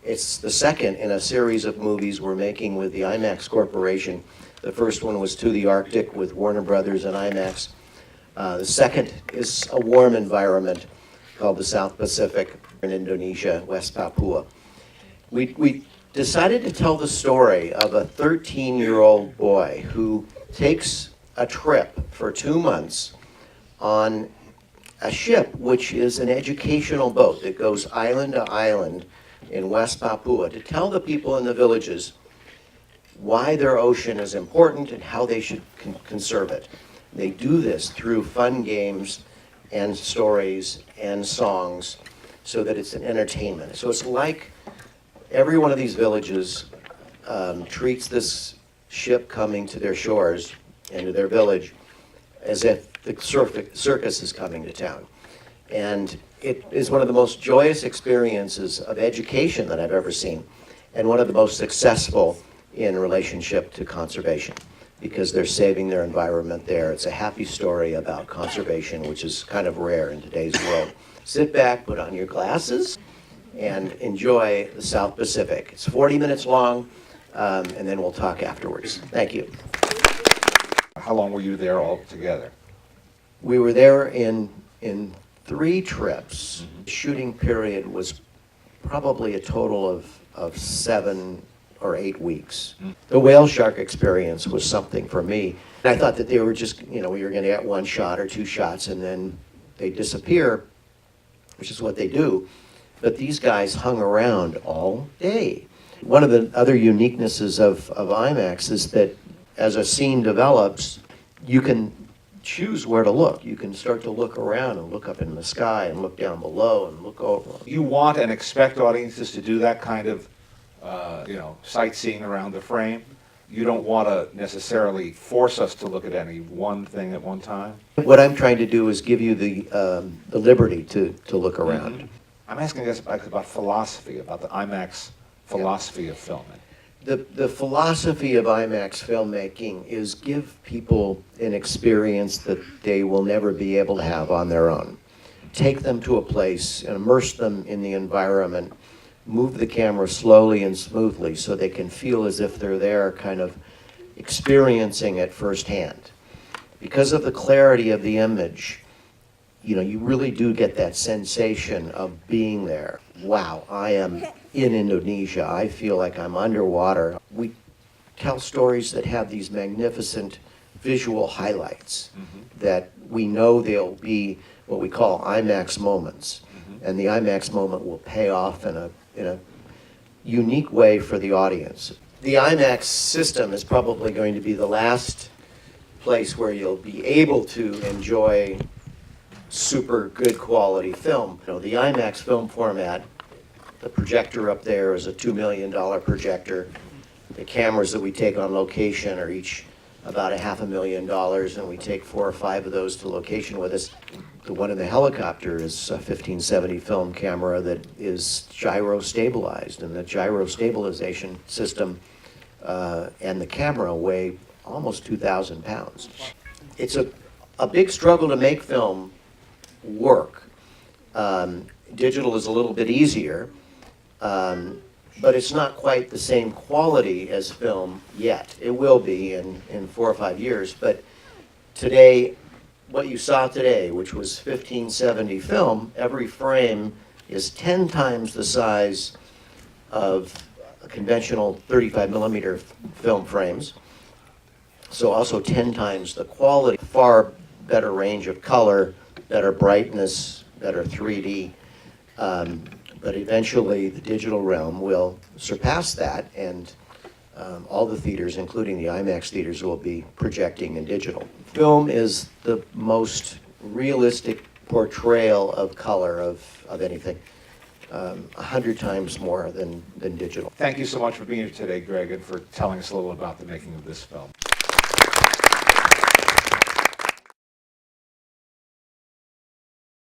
It's the second in a series of movies we're making with the IMAX Corporation. The first one was To the Arctic with Warner Brothers and IMAX. The second is a warm environment called the South Pacific in Indonesia, West Papua. We decided to tell the story of a 13-year-old boy who takes a trip for 2 months on a ship which is an educational boat that goes island to island in West Papua to tell the people in the villages why their ocean is important and how they should conserve it. They do this through fun games and stories and songs so that it's an entertainment. So it's like every one of these villages treats this ship coming to their shores and to their village as if the circus is coming to town. And it is one of the most joyous experiences of education that I've ever seen, and one of the most successful in relationship to conservation, because they're saving their environment there. It's a happy story about conservation, which is kind of rare in today's world. Sit back, put on your glasses, and enjoy the South Pacific. It's 40 minutes long, and then we'll talk afterwards. Thank you. How long were you there all together? We were there in 3 trips. The shooting period was probably a total of 7 or 8 weeks. The whale shark experience was something for me. I thought that they were just, we were going to get 1 shot or 2 shots and then they disappear, which is what they do. But these guys hung around all day. One of the other uniquenesses of IMAX is that as a scene develops, you can choose where to look. You can start to look around and look up in the sky and look down below and look over. You want and expect audiences to do that kind of, sightseeing around the frame. You don't want to necessarily force us to look at any one thing at one time. What I'm trying to do is give you the liberty to look around. Mm-hmm. I'm asking this about philosophy, about the IMAX philosophy of filming. The philosophy of IMAX filmmaking is give people an experience that they will never be able to have on their own. Take them to a place and immerse them in the environment, move the camera slowly and smoothly so they can feel as if they're there kind of experiencing it firsthand. Because of the clarity of the image, you really do get that sensation of being there. Wow, I am in Indonesia. I feel like I'm underwater. We tell stories that have these magnificent visual highlights that we know they'll be what we call IMAX moments. And the IMAX moment will pay off in a unique way for the audience. The IMAX system is probably going to be the last place where you'll be able to enjoy super good quality film. The IMAX film format, the projector up there is a $2 million projector. The cameras that we take on location are each about $500,000, and we take 4 or 5 of those to location with us. The one in the helicopter is a 1570 film camera that is gyro stabilized, and the gyro stabilization system and the camera weigh almost 2,000 pounds. It's a big struggle to make film work. Digital is a little bit easier, but it's not quite the same quality as film yet. It will be in 4 or 5 years, but today, what you saw today, which was 1570 film, every frame is 10 times the size of a conventional 35 millimeter film frames. So also 10 times the quality, far better range of color, better brightness, better 3D. But eventually the digital realm will surpass that, and all the theaters, including the IMAX theaters, will be projecting in digital. Film is the most realistic portrayal of color of anything, 100 times more than digital. Thank you so much for being here today, Greg, and for telling us a little about the making of this film.